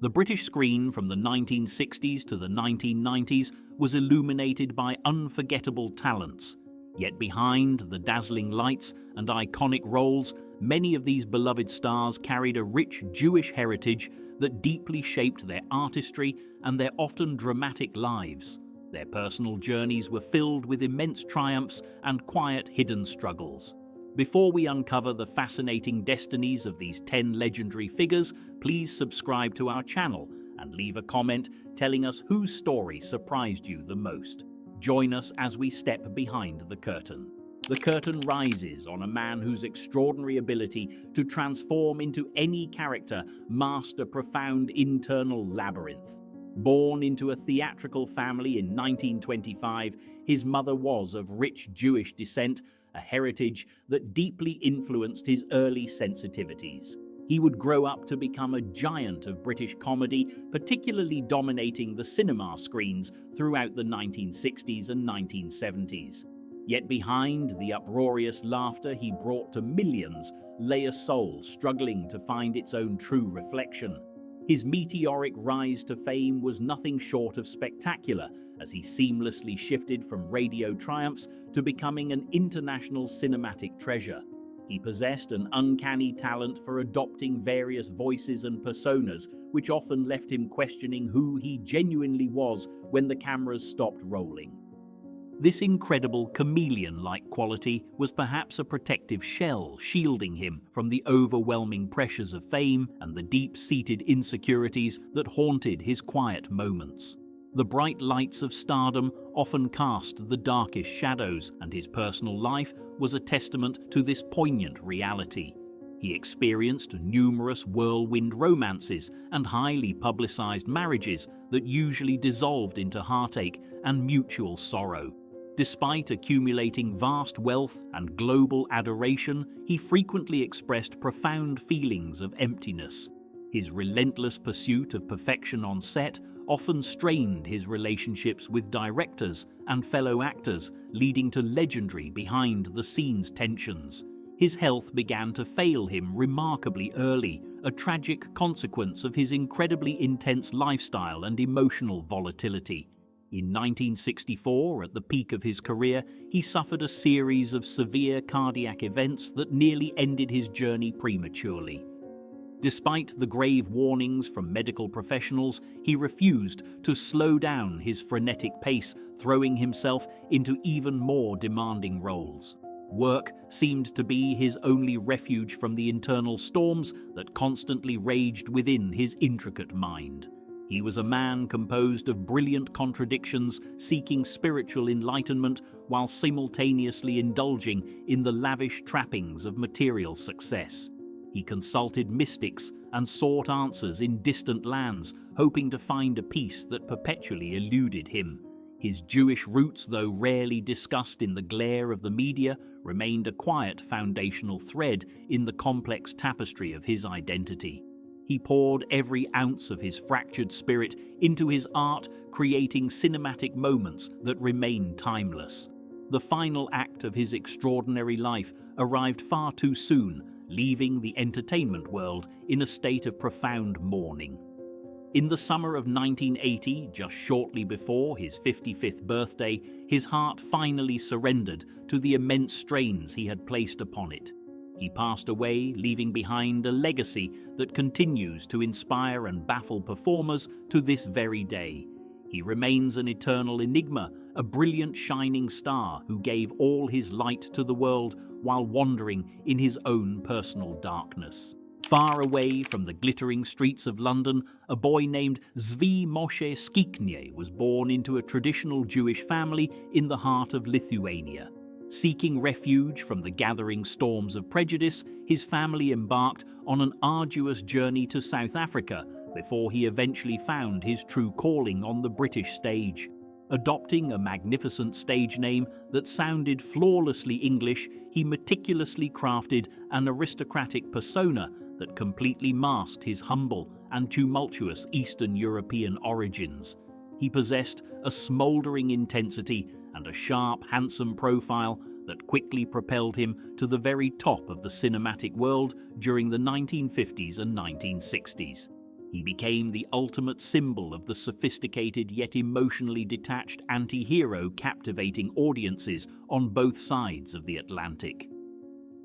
The British screen from the 1960s to the 1990s was illuminated by unforgettable talents. Yet behind the dazzling lights and iconic roles, many of these beloved stars carried a rich Jewish heritage that deeply shaped their artistry and their often dramatic lives. Their personal journeys were filled with immense triumphs and quiet hidden struggles. Before we uncover the fascinating destinies of these 10 legendary figures, please subscribe to our channel and leave a comment telling us whose story surprised you the most. Join us as we step behind the curtain. The curtain rises on a man whose extraordinary ability to transform into any character masked a profound internal labyrinth. Born into a theatrical family in 1925, his mother was of rich Jewish descent, a heritage that deeply influenced his early sensitivities. He would grow up to become a giant of British comedy, particularly dominating the cinema screens throughout the 1960s and 1970s. Yet behind the uproarious laughter he brought to millions lay a soul struggling to find its own true reflection. His meteoric rise to fame was nothing short of spectacular, as he seamlessly shifted from radio triumphs to becoming an international cinematic treasure. He possessed an uncanny talent for adopting various voices and personas, which often left him questioning who he genuinely was when the cameras stopped rolling. This incredible chameleon-like quality was perhaps a protective shell shielding him from the overwhelming pressures of fame and the deep-seated insecurities that haunted his quiet moments. The bright lights of stardom often cast the darkest shadows, and his personal life was a testament to this poignant reality. He experienced numerous whirlwind romances and highly publicized marriages that usually dissolved into heartache and mutual sorrow. Despite accumulating vast wealth and global adoration, he frequently expressed profound feelings of emptiness. His relentless pursuit of perfection on set often strained his relationships with directors and fellow actors, leading to legendary behind-the-scenes tensions. His health began to fail him remarkably early, a tragic consequence of his incredibly intense lifestyle and emotional volatility. In 1964, at the peak of his career, he suffered a series of severe cardiac events that nearly ended his journey prematurely. Despite the grave warnings from medical professionals, he refused to slow down his frenetic pace, throwing himself into even more demanding roles. Work seemed to be his only refuge from the internal storms that constantly raged within his intricate mind. He was a man composed of brilliant contradictions, seeking spiritual enlightenment while simultaneously indulging in the lavish trappings of material success. He consulted mystics and sought answers in distant lands, hoping to find a peace that perpetually eluded him. His Jewish roots, though rarely discussed in the glare of the media, remained a quiet foundational thread in the complex tapestry of his identity. He poured every ounce of his fractured spirit into his art, creating cinematic moments that remain timeless. The final act of his extraordinary life arrived far too soon, leaving the entertainment world in a state of profound mourning. In the summer of 1980, just shortly before his 55th birthday, his heart finally surrendered to the immense strains he had placed upon it. He passed away, leaving behind a legacy that continues to inspire and baffle performers to this very day. He remains an eternal enigma, a brilliant shining star who gave all his light to the world while wandering in his own personal darkness. Far away from the glittering streets of London, a boy named Zvi Moshe Skiknie was born into a traditional Jewish family in the heart of Lithuania. Seeking refuge from the gathering storms of prejudice, his family embarked on an arduous journey to South Africa before he eventually found his true calling on the British stage. Adopting a magnificent stage name that sounded flawlessly English, he meticulously crafted an aristocratic persona that completely masked his humble and tumultuous Eastern European origins. He possessed a smoldering intensity and a sharp, handsome profile that quickly propelled him to the very top of the cinematic world during the 1950s and 1960s. He became the ultimate symbol of the sophisticated yet emotionally detached anti-hero captivating audiences on both sides of the Atlantic.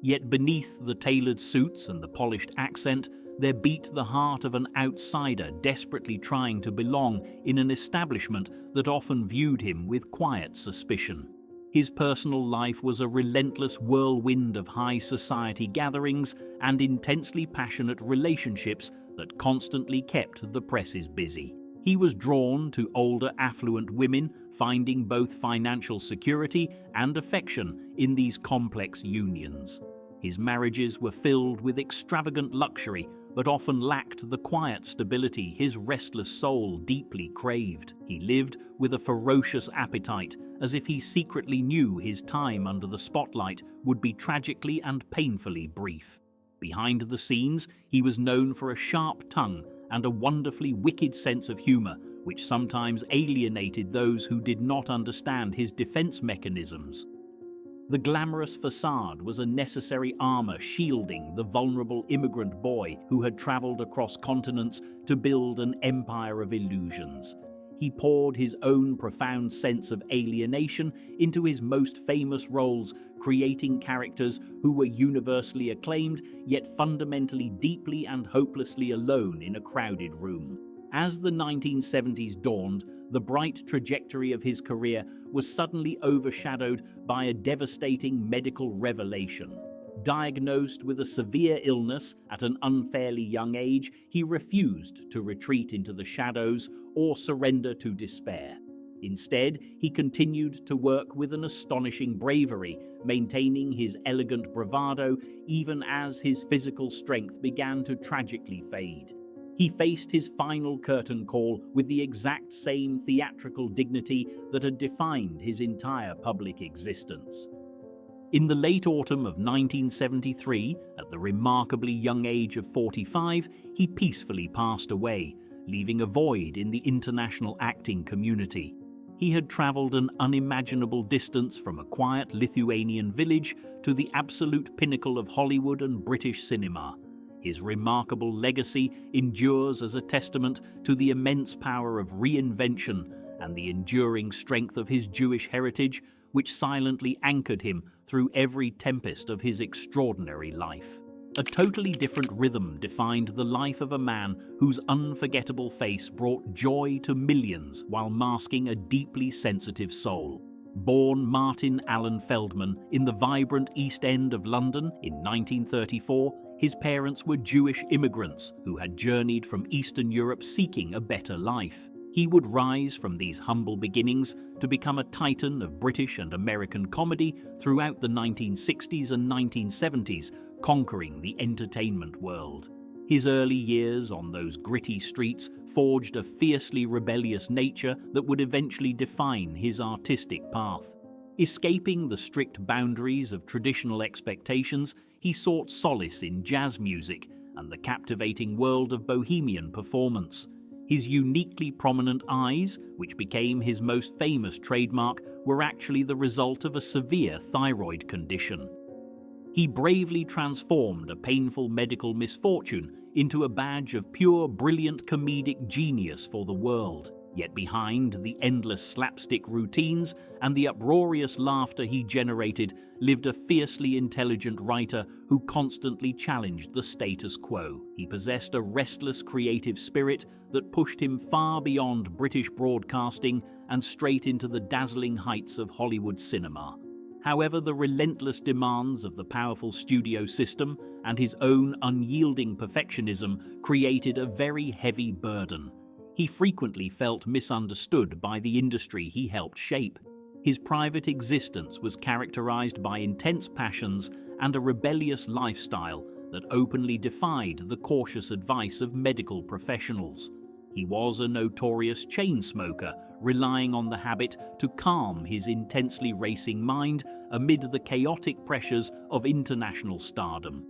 Yet beneath the tailored suits and the polished accent, there beat the heart of an outsider desperately trying to belong in an establishment that often viewed him with quiet suspicion. His personal life was a relentless whirlwind of high society gatherings and intensely passionate relationships that constantly kept the presses busy. He was drawn to older, affluent women, finding both financial security and affection in these complex unions. His marriages were filled with extravagant luxury, but often lacked the quiet stability his restless soul deeply craved. He lived with a ferocious appetite, as if he secretly knew his time under the spotlight would be tragically and painfully brief. Behind the scenes, he was known for a sharp tongue and a wonderfully wicked sense of humor, which sometimes alienated those who did not understand his defense mechanisms. The glamorous facade was a necessary armor shielding the vulnerable immigrant boy who had traveled across continents to build an empire of illusions. He poured his own profound sense of alienation into his most famous roles, creating characters who were universally acclaimed, yet fundamentally deeply and hopelessly alone in a crowded room. As the 1970s dawned, the bright trajectory of his career was suddenly overshadowed by a devastating medical revelation. Diagnosed with a severe illness at an unfairly young age, he refused to retreat into the shadows or surrender to despair. Instead, he continued to work with an astonishing bravery, maintaining his elegant bravado even as his physical strength began to tragically fade. He faced his final curtain call with the exact same theatrical dignity that had defined his entire public existence. In the late autumn of 1973, at the remarkably young age of 45, he peacefully passed away, leaving a void in the international acting community. He had traveled an unimaginable distance from a quiet Lithuanian village to the absolute pinnacle of Hollywood and British cinema. His remarkable legacy endures as a testament to the immense power of reinvention and the enduring strength of his Jewish heritage, which silently anchored him through every tempest of his extraordinary life. A totally different rhythm defined the life of a man whose unforgettable face brought joy to millions while masking a deeply sensitive soul. Born Martin Allen Feldman in the vibrant East End of London in 1934, his parents were Jewish immigrants who had journeyed from Eastern Europe seeking a better life. He would rise from these humble beginnings to become a titan of British and American comedy throughout the 1960s and 1970s, conquering the entertainment world. His early years on those gritty streets forged a fiercely rebellious nature that would eventually define his artistic path. Escaping the strict boundaries of traditional expectations, he sought solace in jazz music and the captivating world of bohemian performance. His uniquely prominent eyes, which became his most famous trademark, were actually the result of a severe thyroid condition. He bravely transformed a painful medical misfortune into a badge of pure, brilliant comedic genius for the world. Yet behind the endless slapstick routines and the uproarious laughter he generated lived a fiercely intelligent writer who constantly challenged the status quo. He possessed a restless creative spirit that pushed him far beyond British broadcasting and straight into the dazzling heights of Hollywood cinema. However, the relentless demands of the powerful studio system and his own unyielding perfectionism created a very heavy burden. He frequently felt misunderstood by the industry he helped shape. His private existence was characterized by intense passions and a rebellious lifestyle that openly defied the cautious advice of medical professionals. He was a notorious chain smoker, relying on the habit to calm his intensely racing mind amid the chaotic pressures of international stardom.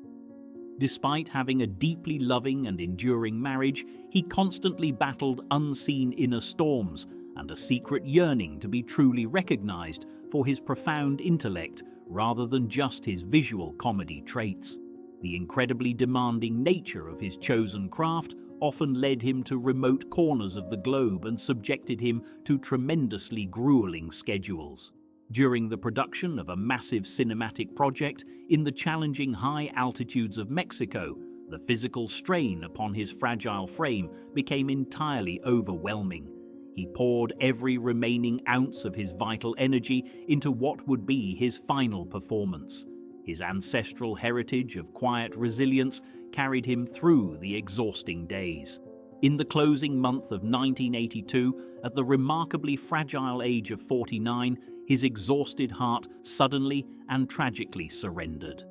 Despite having a deeply loving and enduring marriage, he constantly battled unseen inner storms and a secret yearning to be truly recognized for his profound intellect rather than just his visual comedy traits. The incredibly demanding nature of his chosen craft often led him to remote corners of the globe and subjected him to tremendously grueling schedules. During the production of a massive cinematic project in the challenging high altitudes of Mexico, the physical strain upon his fragile frame became entirely overwhelming. He poured every remaining ounce of his vital energy into what would be his final performance. His ancestral heritage of quiet resilience carried him through the exhausting days. In the closing month of 1982, at the remarkably fragile age of 49, his exhausted heart suddenly and tragically surrendered.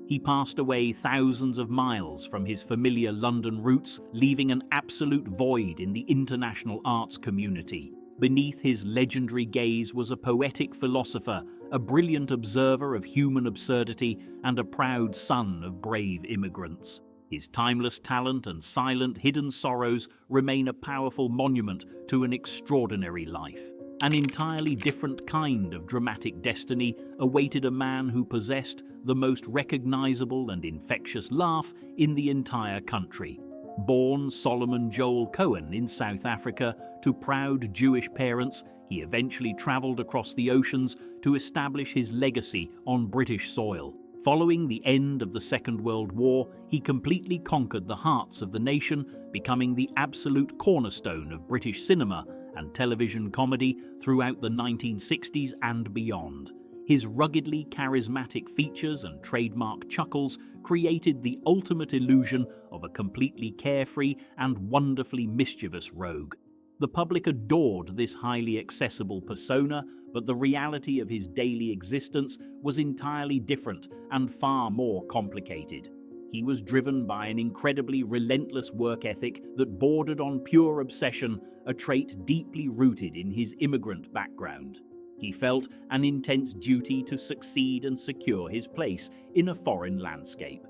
He passed away thousands of miles from his familiar London roots, leaving an absolute void in the international arts community. Beneath his legendary gaze was a poetic philosopher, a brilliant observer of human absurdity, and a proud son of brave immigrants. His timeless talent and silent, hidden sorrows remain a powerful monument to an extraordinary life. An entirely different kind of dramatic destiny awaited a man who possessed the most recognizable and infectious laugh in the entire country. Born Solomon Joel Cohen in South Africa to proud Jewish parents, he eventually traveled across the oceans to establish his legacy on British soil. Following the end of the Second World War, he completely conquered the hearts of the nation, becoming the absolute cornerstone of British cinema and television comedy throughout the 1960s and beyond. His ruggedly charismatic features and trademark chuckles created the ultimate illusion of a completely carefree and wonderfully mischievous rogue. The public adored this highly accessible persona, but the reality of his daily existence was entirely different and far more complicated. He was driven by an incredibly relentless work ethic that bordered on pure obsession, a trait deeply rooted in his immigrant background. He felt an intense duty to succeed and secure his place in a foreign landscape.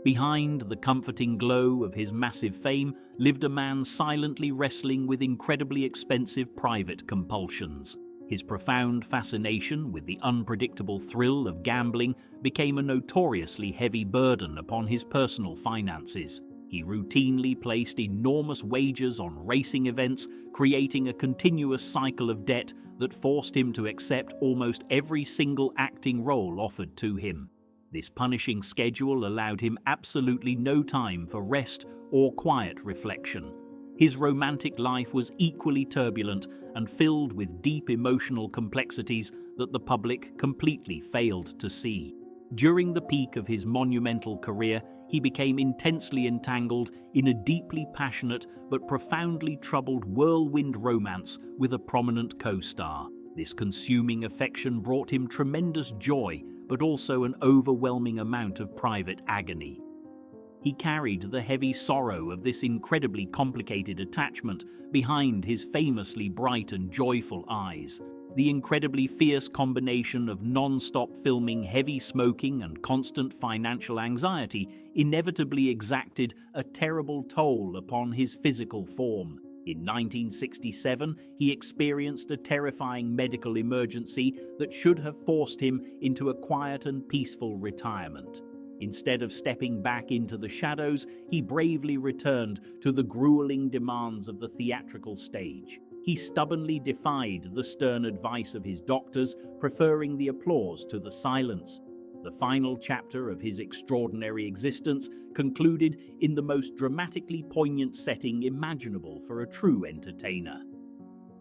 Behind the comforting glow of his massive fame lived a man silently wrestling with incredibly expensive private compulsions. His profound fascination with the unpredictable thrill of gambling became a notoriously heavy burden upon his personal finances. He routinely placed enormous wagers on racing events, creating a continuous cycle of debt that forced him to accept almost every single acting role offered to him. This punishing schedule allowed him absolutely no time for rest or quiet reflection. His romantic life was equally turbulent and filled with deep emotional complexities that the public completely failed to see. During the peak of his monumental career, he became intensely entangled in a deeply passionate but profoundly troubled whirlwind romance with a prominent co-star. This consuming affection brought him tremendous joy, but also an overwhelming amount of private agony. He carried the heavy sorrow of this incredibly complicated attachment behind his famously bright and joyful eyes. The incredibly fierce combination of non-stop filming, heavy smoking, and constant financial anxiety inevitably exacted a terrible toll upon his physical form. In 1967, he experienced a terrifying medical emergency that should have forced him into a quiet and peaceful retirement. Instead of stepping back into the shadows, he bravely returned to the grueling demands of the theatrical stage. He stubbornly defied the stern advice of his doctors, preferring the applause to the silence. The final chapter of his extraordinary existence concluded in the most dramatically poignant setting imaginable for a true entertainer.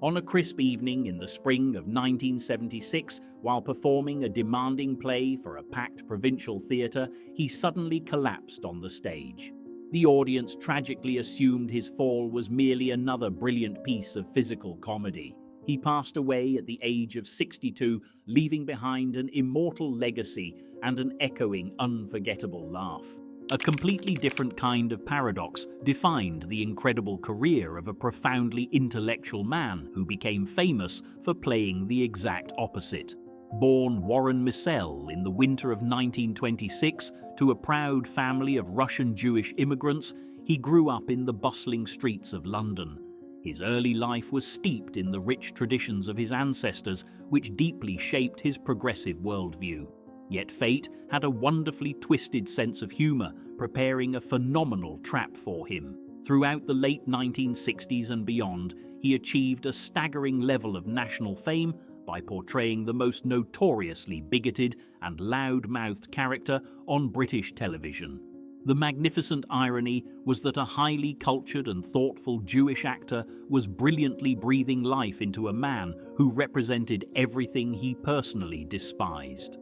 On a crisp evening in the spring of 1976, while performing a demanding play for a packed provincial theatre, he suddenly collapsed on the stage. The audience tragically assumed his fall was merely another brilliant piece of physical comedy. He passed away at the age of 62, leaving behind an immortal legacy and an echoing, unforgettable laugh. A completely different kind of paradox defined the incredible career of a profoundly intellectual man who became famous for playing the exact opposite. Born Warren Missel in the winter of 1926 to a proud family of Russian Jewish immigrants, he grew up in the bustling streets of London. His early life was steeped in the rich traditions of his ancestors, which deeply shaped his progressive worldview. Yet fate had a wonderfully twisted sense of humor, preparing a phenomenal trap for him. Throughout the late 1960s and beyond, he achieved a staggering level of national fame by portraying the most notoriously bigoted and loud-mouthed character on British television. The magnificent irony was that a highly cultured and thoughtful Jewish actor was brilliantly breathing life into a man who represented everything he personally despised.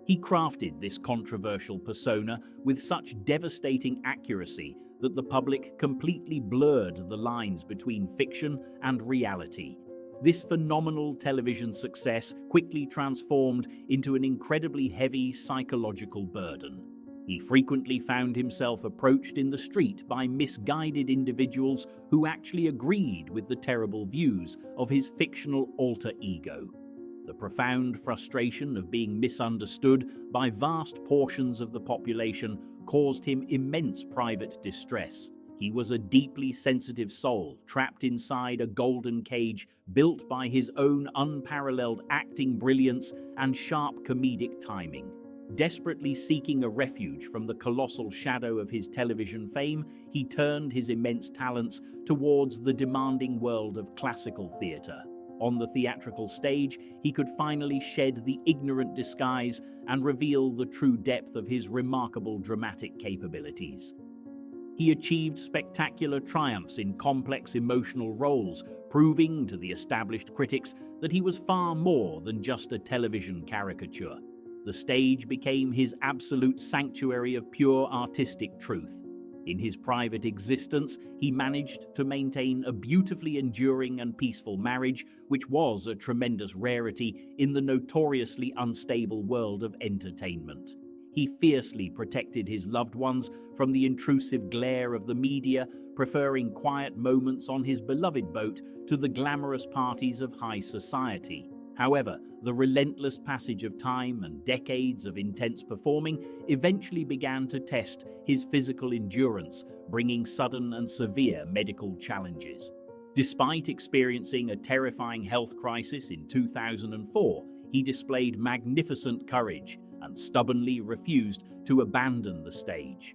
He crafted this controversial persona with such devastating accuracy that the public completely blurred the lines between fiction and reality. This phenomenal television success quickly transformed into an incredibly heavy psychological burden. He frequently found himself approached in the street by misguided individuals who actually agreed with the terrible views of his fictional alter ego. The profound frustration of being misunderstood by vast portions of the population caused him immense private distress. He was a deeply sensitive soul, trapped inside a golden cage built by his own unparalleled acting brilliance and sharp comedic timing. Desperately seeking a refuge from the colossal shadow of his television fame, he turned his immense talents towards the demanding world of classical theatre. On the theatrical stage, he could finally shed the ignorant disguise and reveal the true depth of his remarkable dramatic capabilities. He achieved spectacular triumphs in complex emotional roles, proving to the established critics that he was far more than just a television caricature. The stage became his absolute sanctuary of pure artistic truth. In his private existence, he managed to maintain a beautifully enduring and peaceful marriage, which was a tremendous rarity in the notoriously unstable world of entertainment. He fiercely protected his loved ones from the intrusive glare of the media, preferring quiet moments on his beloved boat to the glamorous parties of high society. However, the relentless passage of time and decades of intense performing eventually began to test his physical endurance, bringing sudden and severe medical challenges. Despite experiencing a terrifying health crisis in 2004, he displayed magnificent courage and stubbornly refused to abandon the stage.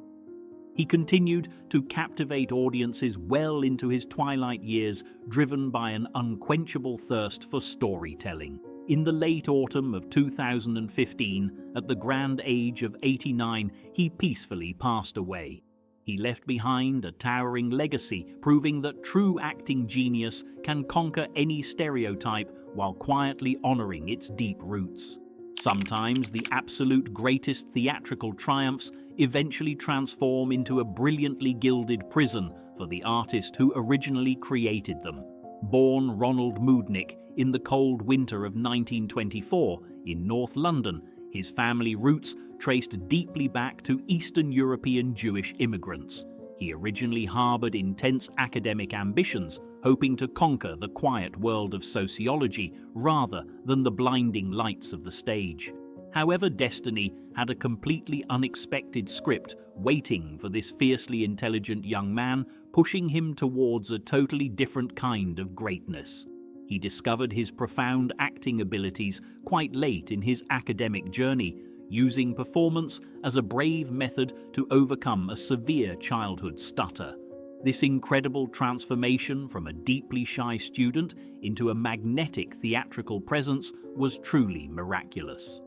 He continued to captivate audiences well into his twilight years, driven by an unquenchable thirst for storytelling. In the late autumn of 2015, at the grand age of 89, he peacefully passed away. He left behind a towering legacy, proving that true acting genius can conquer any stereotype while quietly honoring its deep roots. Sometimes the absolute greatest theatrical triumphs eventually transform into a brilliantly gilded prison for the artist who originally created them. Born Ronald Moodnick in the cold winter of 1924 in North London, his family roots traced deeply back to Eastern European Jewish immigrants. He originally harbored intense academic ambitions, hoping to conquer the quiet world of sociology rather than the blinding lights of the stage. However, destiny had a completely unexpected script waiting for this fiercely intelligent young man, pushing him towards a totally different kind of greatness. He discovered his profound acting abilities quite late in his academic journey, using performance as a brave method to overcome a severe childhood stutter. This incredible transformation from a deeply shy student into a magnetic theatrical presence was truly miraculous.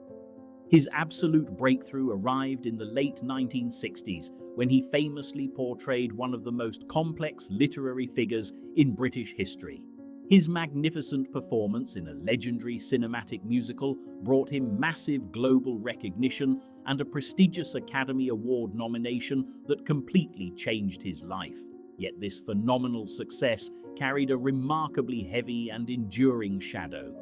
His absolute breakthrough arrived in the late 1960s when he famously portrayed one of the most complex literary figures in British history. His magnificent performance in a legendary cinematic musical brought him massive global recognition and a prestigious Academy Award nomination that completely changed his life. Yet this phenomenal success carried a remarkably heavy and enduring shadow.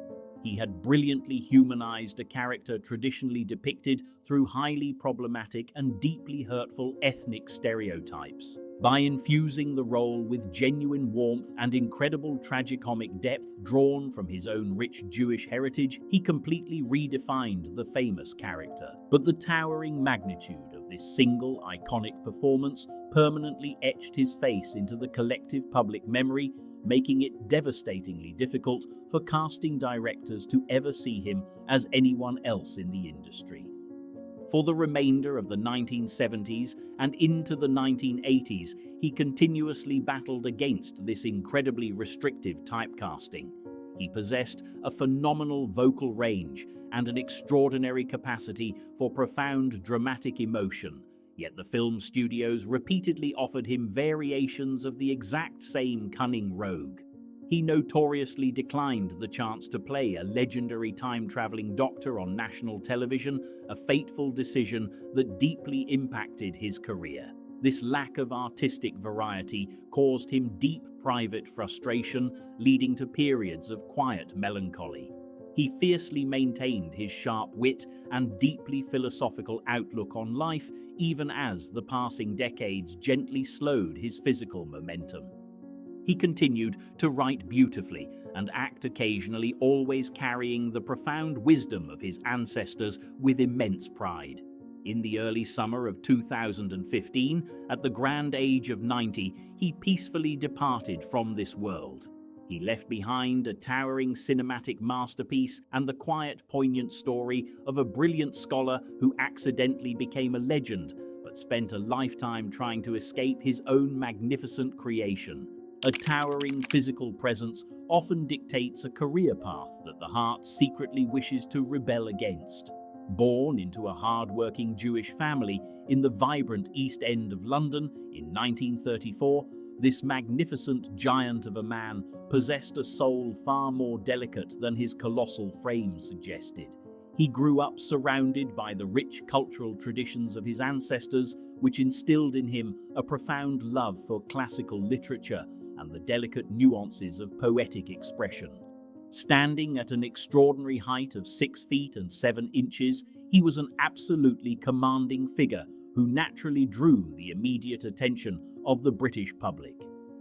He had brilliantly humanized a character traditionally depicted through highly problematic and deeply hurtful ethnic stereotypes. By infusing the role with genuine warmth and incredible tragicomic depth drawn from his own rich Jewish heritage, he completely redefined the famous character. But the towering magnitude of this single iconic performance permanently etched his face into the collective public memory, making it devastatingly difficult for casting directors to ever see him as anyone else in the industry. For the remainder of the 1970s and into the 1980s, he continuously battled against this incredibly restrictive typecasting. He possessed a phenomenal vocal range and an extraordinary capacity for profound dramatic emotion, yet the film studios repeatedly offered him variations of the exact same cunning rogue. He notoriously declined the chance to play a legendary time-traveling doctor on national television, a fateful decision that deeply impacted his career. This lack of artistic variety caused him deep private frustration, leading to periods of quiet melancholy. He fiercely maintained his sharp wit and deeply philosophical outlook on life, even as the passing decades gently slowed his physical momentum. He continued to write beautifully and act occasionally, always carrying the profound wisdom of his ancestors with immense pride. In the early summer of 2015, at the grand age of 90, he peacefully departed from this world. He left behind a towering cinematic masterpiece and the quiet, poignant story of a brilliant scholar who accidentally became a legend, but spent a lifetime trying to escape his own magnificent creation. A towering physical presence often dictates a career path that the heart secretly wishes to rebel against. Born into a hard-working Jewish family in the vibrant East End of London in 1934, this magnificent giant of a man possessed a soul far more delicate than his colossal frame suggested. He grew up surrounded by the rich cultural traditions of his ancestors, which instilled in him a profound love for classical literature and the delicate nuances of poetic expression. Standing at an extraordinary height of 6 feet and 7 inches, he was an absolutely commanding figure who naturally drew the immediate attention of the British public.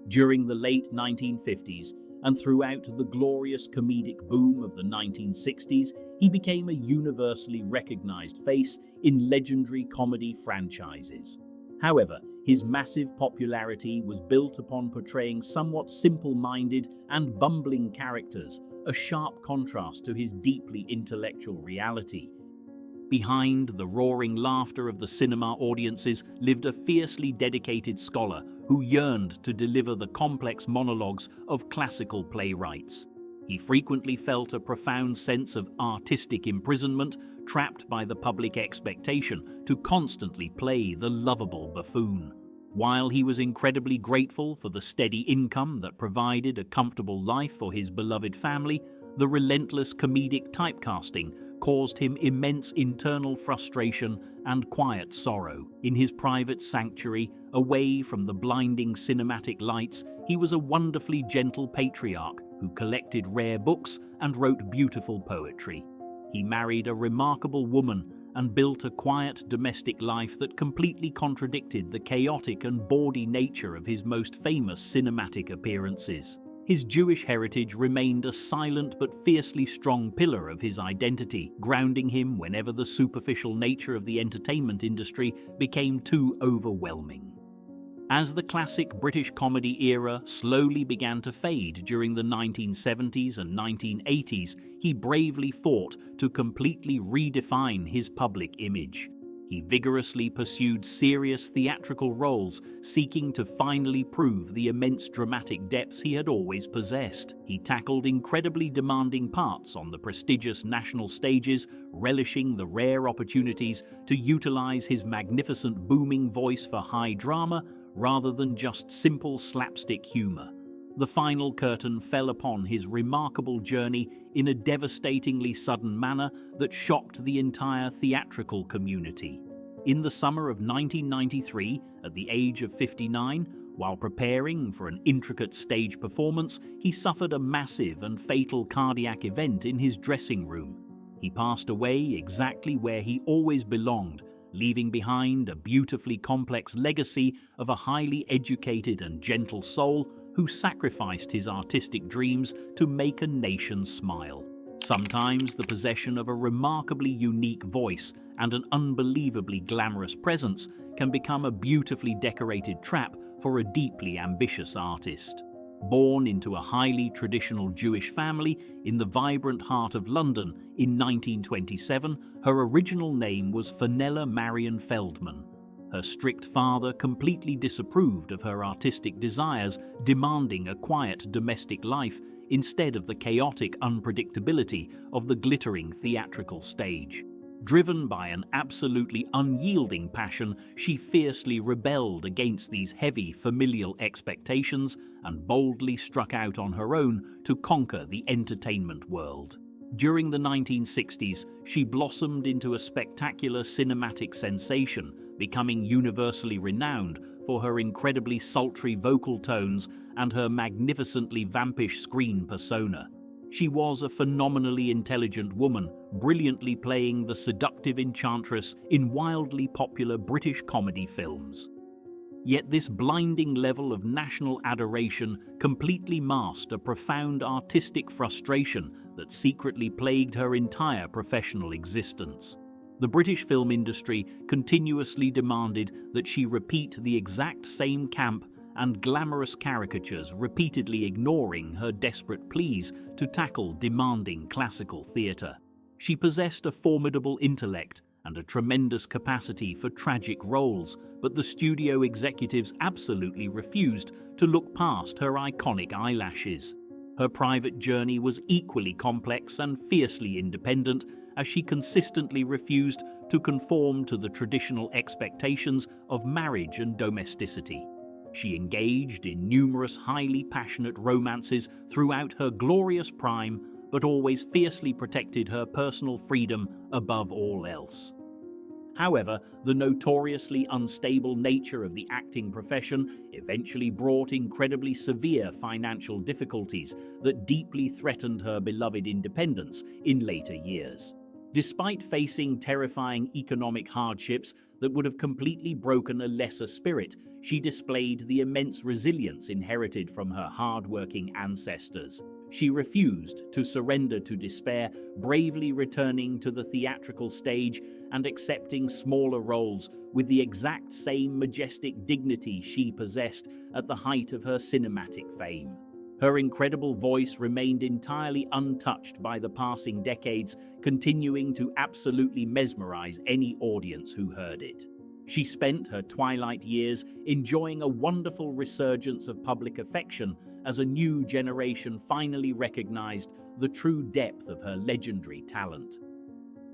During the late 1950s and throughout the glorious comedic boom of the 1960s, he became a universally recognized face in legendary comedy franchises. However, his massive popularity was built upon portraying somewhat simple-minded and bumbling characters, a sharp contrast to his deeply intellectual reality. Behind the roaring laughter of the cinema audiences lived a fiercely dedicated scholar who yearned to deliver the complex monologues of classical playwrights. He frequently felt a profound sense of artistic imprisonment, trapped by the public expectation to constantly play the lovable buffoon. While he was incredibly grateful for the steady income that provided a comfortable life for his beloved family, the relentless comedic typecasting caused him immense internal frustration and quiet sorrow. In his private sanctuary, away from the blinding cinematic lights, he was a wonderfully gentle patriarch who collected rare books and wrote beautiful poetry. He married a remarkable woman and built a quiet domestic life that completely contradicted the chaotic and bawdy nature of his most famous cinematic appearances. His Jewish heritage remained a silent but fiercely strong pillar of his identity, grounding him whenever the superficial nature of the entertainment industry became too overwhelming. As the classic British comedy era slowly began to fade during the 1970s and 1980s, he bravely fought to completely redefine his public image. He vigorously pursued serious theatrical roles, seeking to finally prove the immense dramatic depths he had always possessed. He tackled incredibly demanding parts on the prestigious national stages, relishing the rare opportunities to utilize his magnificent booming voice for high drama rather than just simple slapstick humor. The final curtain fell upon his remarkable journey in a devastatingly sudden manner that shocked the entire theatrical community. In the summer of 1993, at the age of 59, while preparing for an intricate stage performance, he suffered a massive and fatal cardiac event in his dressing room. He passed away exactly where he always belonged, leaving behind a beautifully complex legacy of a highly educated and gentle soul who sacrificed his artistic dreams to make a nation smile. Sometimes the possession of a remarkably unique voice and an unbelievably glamorous presence can become a beautifully decorated trap for a deeply ambitious artist. Born into a highly traditional Jewish family in the vibrant heart of London in 1927, her original name was Fenella Marion Feldman. Her strict father completely disapproved of her artistic desires, demanding a quiet domestic life instead of the chaotic unpredictability of the glittering theatrical stage. Driven by an absolutely unyielding passion, she fiercely rebelled against these heavy familial expectations and boldly struck out on her own to conquer the entertainment world. During the 1960s, she blossomed into a spectacular cinematic sensation, becoming universally renowned for her incredibly sultry vocal tones and her magnificently vampish screen persona. She was a phenomenally intelligent woman, brilliantly playing the seductive enchantress in wildly popular British comedy films. Yet this blinding level of national adoration completely masked a profound artistic frustration that secretly plagued her entire professional existence. The British film industry continuously demanded that she repeat the exact same camp and glamorous caricatures, repeatedly ignoring her desperate pleas to tackle demanding classical theatre. She possessed a formidable intellect and a tremendous capacity for tragic roles, but the studio executives absolutely refused to look past her iconic eyelashes. Her private journey was equally complex and fiercely independent, as she consistently refused to conform to the traditional expectations of marriage and domesticity. She engaged in numerous highly passionate romances throughout her glorious prime, but always fiercely protected her personal freedom above all else. However, the notoriously unstable nature of the acting profession eventually brought incredibly severe financial difficulties that deeply threatened her beloved independence in later years. Despite facing terrifying economic hardships that would have completely broken a lesser spirit, she displayed the immense resilience inherited from her hard-working ancestors. She refused to surrender to despair, bravely returning to the theatrical stage and accepting smaller roles with the exact same majestic dignity she possessed at the height of her cinematic fame. Her incredible voice remained entirely untouched by the passing decades, continuing to absolutely mesmerize any audience who heard it. She spent her twilight years enjoying a wonderful resurgence of public affection as a new generation finally recognized the true depth of her legendary talent.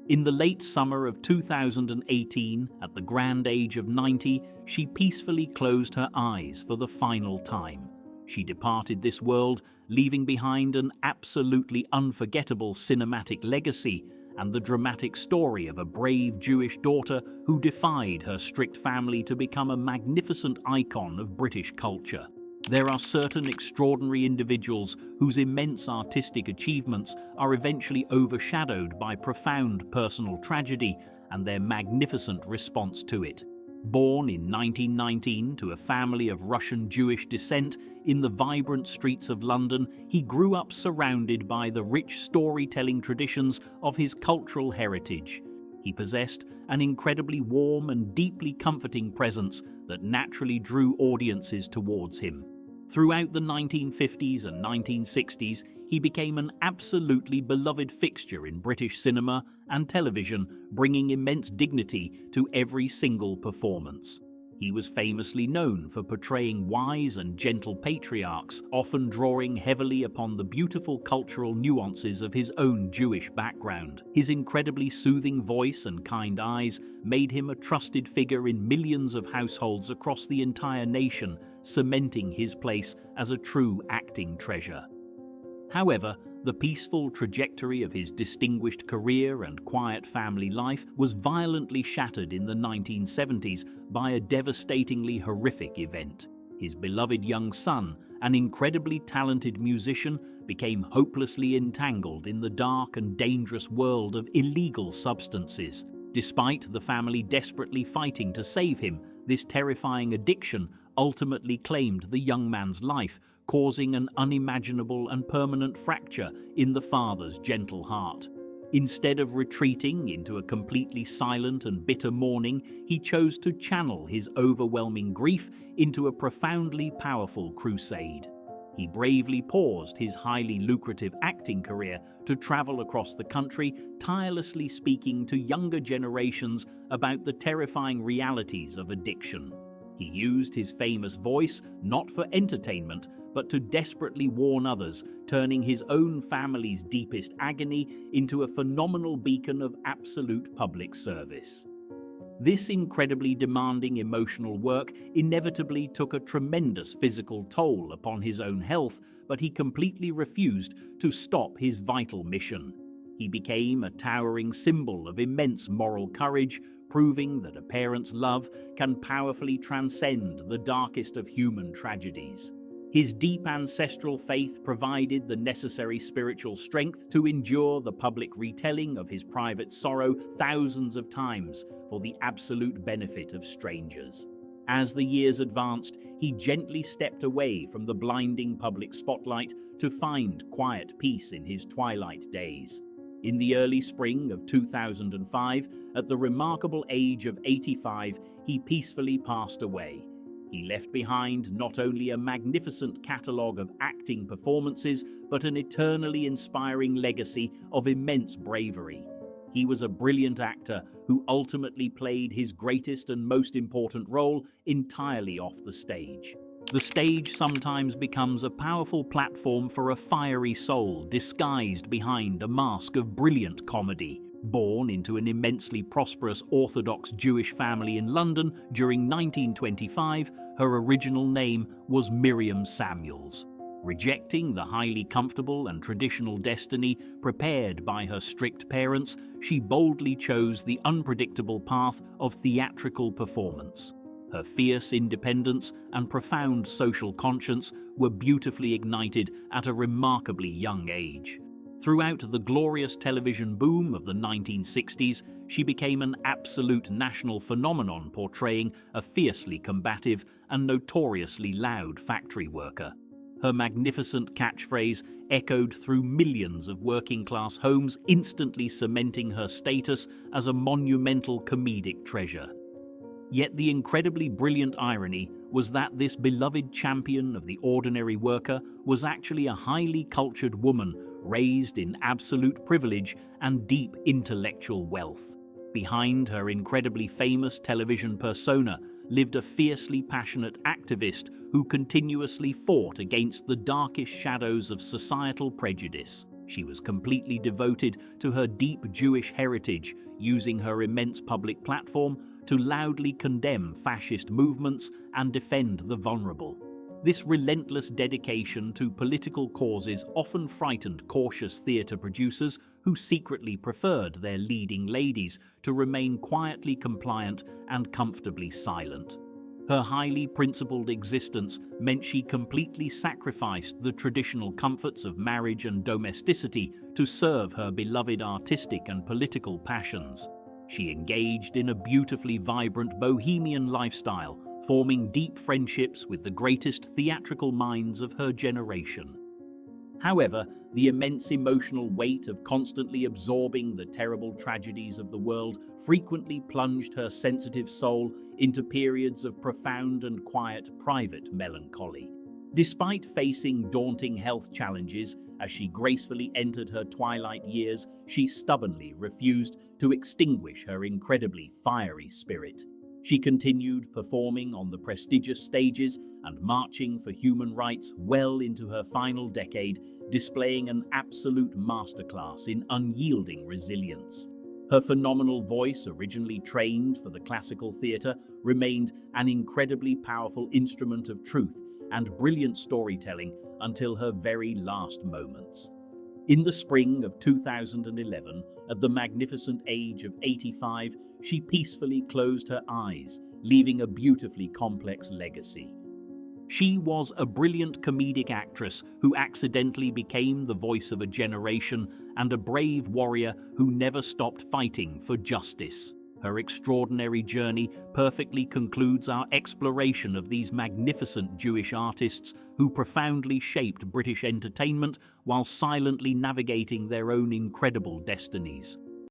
In the late summer of 2018, at the grand age of 90, she peacefully closed her eyes for the final time. She departed this world, leaving behind an absolutely unforgettable cinematic legacy and the dramatic story of a brave Jewish daughter who defied her strict family to become a magnificent icon of British culture. There are certain extraordinary individuals whose immense artistic achievements are eventually overshadowed by profound personal tragedy and their magnificent response to it. Born in 1919 to a family of Russian Jewish descent in the vibrant streets of London, he grew up surrounded by the rich storytelling traditions of his cultural heritage. He possessed an incredibly warm and deeply comforting presence that naturally drew audiences towards him. Throughout the 1950s and 1960s, he became an absolutely beloved fixture in British cinema and television, bringing immense dignity to every single performance. He was famously known for portraying wise and gentle patriarchs, often drawing heavily upon the beautiful cultural nuances of his own Jewish background. His incredibly soothing voice and kind eyes made him a trusted figure in millions of households across the entire nation, cementing his place as a true acting treasure. However, the peaceful trajectory of his distinguished career and quiet family life was violently shattered in the 1970s by a devastatingly horrific event. His beloved young son, an incredibly talented musician, became hopelessly entangled in the dark and dangerous world of illegal substances. Despite the family desperately fighting to save him, this terrifying addiction ultimately claimed the young man's life, causing an unimaginable and permanent fracture in the father's gentle heart. Instead of retreating into a completely silent and bitter mourning, he chose to channel his overwhelming grief into a profoundly powerful crusade. He bravely paused his highly lucrative acting career to travel across the country, tirelessly speaking to younger generations about the terrifying realities of addiction. He used his famous voice not for entertainment, but to desperately warn others, turning his own family's deepest agony into a phenomenal beacon of absolute public service. This incredibly demanding emotional work inevitably took a tremendous physical toll upon his own health, but he completely refused to stop his vital mission. He became a towering symbol of immense moral courage, proving that a parent's love can powerfully transcend the darkest of human tragedies. His deep ancestral faith provided the necessary spiritual strength to endure the public retelling of his private sorrow thousands of times for the absolute benefit of strangers. As the years advanced, he gently stepped away from the blinding public spotlight to find quiet peace in his twilight days. In the early spring of 2005, at the remarkable age of 85, he peacefully passed away. He left behind not only a magnificent catalogue of acting performances, but an eternally inspiring legacy of immense bravery. He was a brilliant actor who ultimately played his greatest and most important role entirely off the stage. The stage sometimes becomes a powerful platform for a fiery soul disguised behind a mask of brilliant comedy. Born into an immensely prosperous Orthodox Jewish family in London during 1925, her original name was Miriam Samuels. Rejecting the highly comfortable and traditional destiny prepared by her strict parents, she boldly chose the unpredictable path of theatrical performance. Her fierce independence and profound social conscience were beautifully ignited at a remarkably young age. Throughout the glorious television boom of the 1960s, she became an absolute national phenomenon, portraying a fiercely combative and notoriously loud factory worker. Her magnificent catchphrase echoed through millions of working-class homes, instantly cementing her status as a monumental comedic treasure. Yet the incredibly brilliant irony was that this beloved champion of the ordinary worker was actually a highly cultured woman raised in absolute privilege and deep intellectual wealth. Behind her incredibly famous television persona lived a fiercely passionate activist who continuously fought against the darkest shadows of societal prejudice. She was completely devoted to her deep Jewish heritage, using her immense public platform to loudly condemn fascist movements and defend the vulnerable. This relentless dedication to political causes often frightened cautious theatre producers who secretly preferred their leading ladies to remain quietly compliant and comfortably silent. Her highly principled existence meant she completely sacrificed the traditional comforts of marriage and domesticity to serve her beloved artistic and political passions. She engaged in a beautifully vibrant bohemian lifestyle, forming deep friendships with the greatest theatrical minds of her generation. However, the immense emotional weight of constantly absorbing the terrible tragedies of the world frequently plunged her sensitive soul into periods of profound and quiet private melancholy. Despite facing daunting health challenges as she gracefully entered her twilight years, she stubbornly refused to extinguish her incredibly fiery spirit. She continued performing on the prestigious stages and marching for human rights well into her final decade, displaying an absolute masterclass in unyielding resilience. Her phenomenal voice, originally trained for the classical theatre, remained an incredibly powerful instrument of truth and brilliant storytelling until her very last moments. In the spring of 2011, at the magnificent age of 85, she peacefully closed her eyes, leaving a beautifully complex legacy. She was a brilliant comedic actress who accidentally became the voice of a generation and a brave warrior who never stopped fighting for justice. Her extraordinary journey perfectly concludes our exploration of these magnificent Jewish artists who profoundly shaped British entertainment while silently navigating their own incredible destinies.